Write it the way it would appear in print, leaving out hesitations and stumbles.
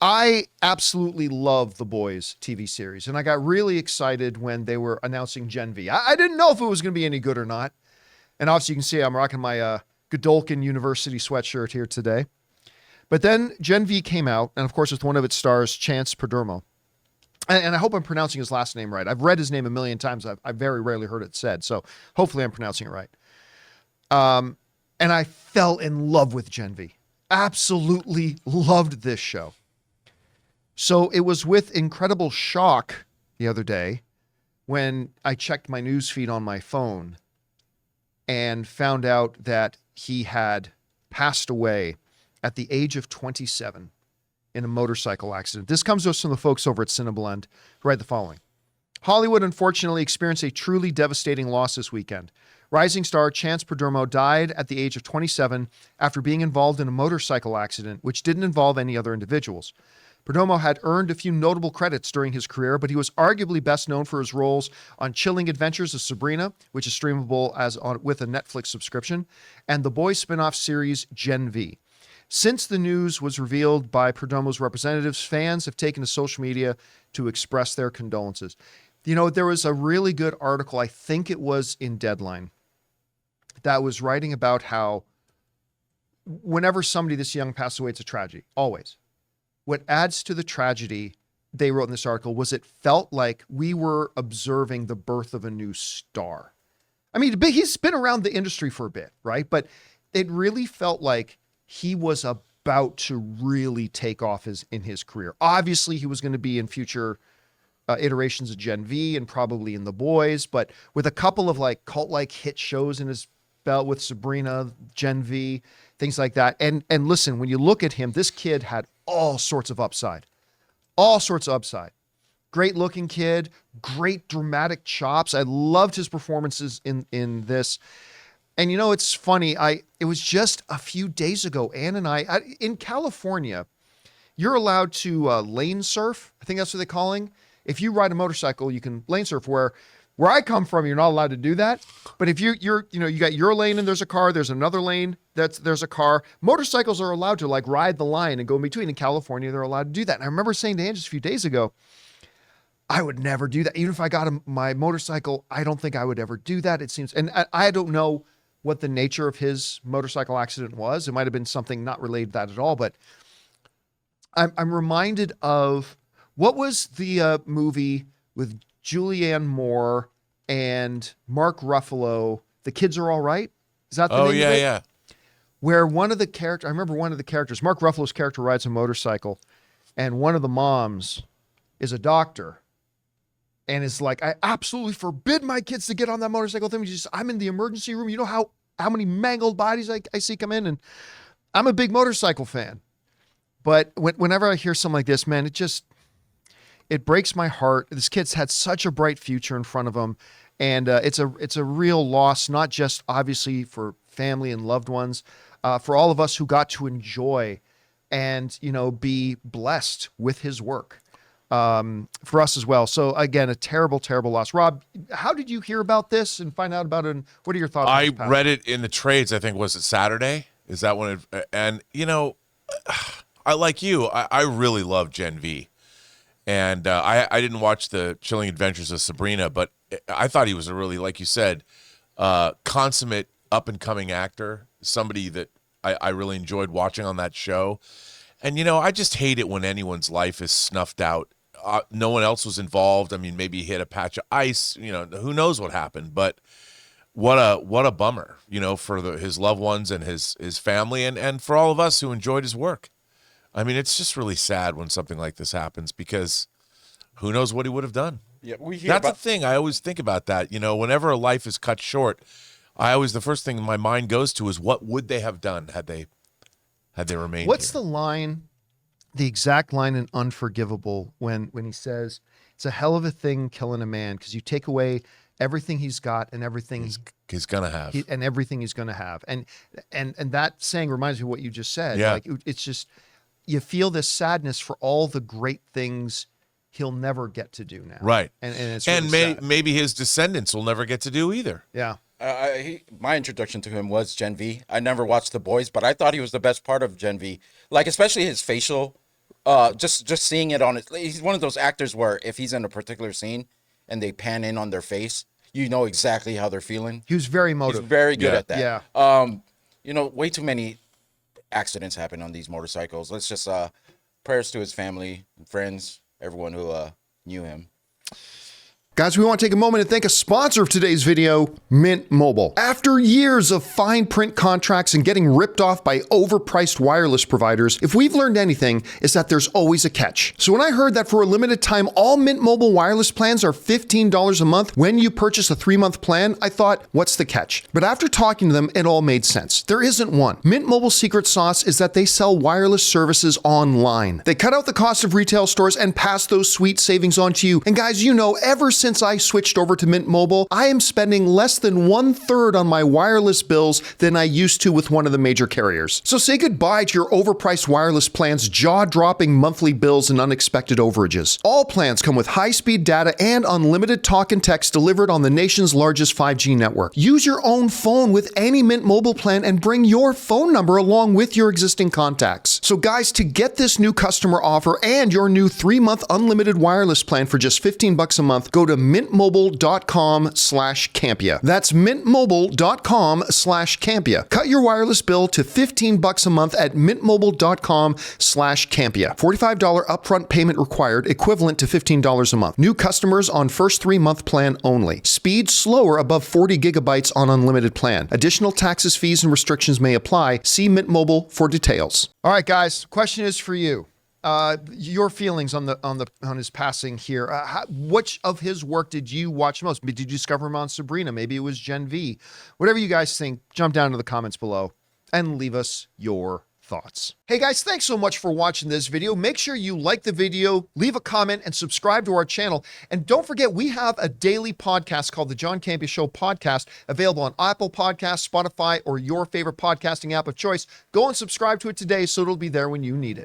I absolutely love the Boys TV series, and I got really excited when they were announcing Gen V. I didn't know if it was going to be any good or not. And obviously, you can see I'm rocking my Godolkin University sweatshirt here today. But then Gen V came out, and of course, with one of its stars, Chance Perdomo. And I hope I'm pronouncing his last name right. I've read his name a million times. I've very rarely heard it said, so hopefully I'm pronouncing it right. And I fell in love with Gen V. Absolutely loved this show. So it was with incredible shock the other day when I checked my news feed on my phone and found out that he had passed away at the age of 27 in a motorcycle accident. This comes to us from the folks over at Cineblend who write the following. Hollywood unfortunately experienced a truly devastating loss this weekend. Rising star Chance Perdomo died at the age of 27 after being involved in a motorcycle accident which didn't involve any other individuals. Perdomo had earned a few notable credits during his career, but he was arguably best known for his roles on Chilling Adventures of Sabrina, which is streamable with a Netflix subscription, and the Boys spin-off series Gen V. Since the news was revealed by Perdomo's representatives, fans have taken to social media to express their condolences. You know, there was a really good article, I think it was in Deadline, that was writing about how whenever somebody this young passes away, it's a tragedy, always. What adds to the tragedy, they wrote in this article, was it felt like we were observing the birth of a new star. I mean, he's been around the industry for a bit, right? But it really felt like he was about to really take off in his career. Obviously, he was going to be in future iterations of Gen V and probably in The Boys, but with a couple of like cult-like hit shows in his belt with Sabrina, Gen V, things like that. And listen, when you look at him, this kid had all sorts of upside. Great looking kid, great dramatic chops. I loved his performances in this. And you know, it's funny. It was just a few days ago, Ann and I in California, you're allowed to lane surf. I think that's what they're calling. If you ride a motorcycle, you can lane surf. Where I come from, you're not allowed to do that. But if you got your lane and there's a car, there's another lane there's a car. Motorcycles are allowed to like ride the line and go in between. In California, they're allowed to do that. And I remember saying to Ann just a few days ago, I would never do that. Even if I got my motorcycle, I don't think I would ever do that. It seems, and I don't know what the nature of his motorcycle accident was. It might have been something not related to that at all. But I'm reminded of what was the movie with Julianne Moore and Mark Ruffalo, The Kids Are All Right? Is that the name of it? Yeah. Where one of the characters, I remember one of the characters, Mark Ruffalo's character rides a motorcycle, and one of the moms is a doctor and is like, I absolutely forbid my kids to get on that motorcycle thing. I'm in the emergency room. You know how many mangled bodies I see come in? And I'm a big motorcycle fan. But whenever I hear something like this, man, it breaks my heart. This kid's had such a bright future in front of him. And it's a real loss, not just obviously for family and loved ones, for all of us who got to enjoy and, be blessed with his work, for us as well. So again, a terrible, terrible loss. Rob, how did you hear about this and find out about it? And what are your thoughts? I read it in the trades. I think, was it Saturday? Is that when it, and I like you. I really love Gen V. And I didn't watch the Chilling Adventures of Sabrina, but I thought he was a really, like you said, consummate up-and-coming actor, somebody that I really enjoyed watching on that show. And, I just hate it when anyone's life is snuffed out. No one else was involved. I mean, maybe he hit a patch of ice. Who knows what happened. But what a bummer, for his loved ones and his family and for all of us who enjoyed his work. I mean, it's just really sad when something like this happens because who knows what he would have done. Yeah, That's the thing. I always think about that. Whenever a life is cut short, the first thing my mind goes to is what would they have done had they remained What's here? the line, the exact line in Unforgivable when he says, it's a hell of a thing killing a man because you take away everything he's got and everything he's gonna have and everything he's going to have. And that saying reminds me of what you just said. Yeah. Like it's just, you feel this sadness for all the great things he'll never get to do now. Right. And it's really sad. Maybe his descendants will never get to do either. Yeah. My introduction to him was Gen V. I never watched The Boys, but I thought he was the best part of Gen V. Like, especially his facial just seeing it on it. He's one of those actors where if he's in a particular scene and they pan in on their face, you know exactly how they're feeling. He was very He's emotive. very good Yeah. at that. Yeah. You know, way too many accidents happen on these motorcycles. Let's just prayers to his family and friends, everyone who knew him. Guys, we want to take a moment and thank a sponsor of today's video, Mint Mobile. After years of fine print contracts and getting ripped off by overpriced wireless providers, if we've learned anything, it's that there's always a catch. So when I heard that for a limited time, all Mint Mobile wireless plans are $15 a month when you purchase a 3-month plan, I thought, what's the catch? But after talking to them, it all made sense. There isn't one. Mint Mobile's secret sauce is that they sell wireless services online. They cut out the cost of retail stores and pass those sweet savings on to you. And guys, you know, ever since I switched over to Mint Mobile, I am spending less than 1/3 on my wireless bills than I used to with one of the major carriers. So say goodbye to your overpriced wireless plans, jaw-dropping monthly bills, and unexpected overages. All plans come with high-speed data and unlimited talk and text delivered on the nation's largest 5G network. Use your own phone with any Mint Mobile plan and bring your phone number along with your existing contacts. So guys, to get this new customer offer and your new 3-month unlimited wireless plan for just $15 a month, go to mintmobile.com/Campea. That's mintmobile.com/Campea. Cut your wireless bill to $15 a month at mintmobile.com/Campea. $45 upfront payment required, equivalent to $15 a month. New customers on first 3-month plan only. Speed slower above 40 gigabytes on unlimited plan. Additional taxes, fees, and restrictions may apply. See Mint Mobile for details. All right, guys. Question is for you. Your feelings on his passing here. Which of his work did you watch most? Did you discover him on Sabrina? Maybe it was Gen V. Whatever you guys think, jump down to the comments below and leave us your thoughts. Hey guys, thanks so much for watching this video. Make sure you like the video, leave a comment, and subscribe to our channel. And don't forget, we have a daily podcast called the John Campea Show podcast, available on Apple Podcasts, Spotify, or your favorite podcasting app of choice. Go and subscribe to it today so it'll be there when you need it.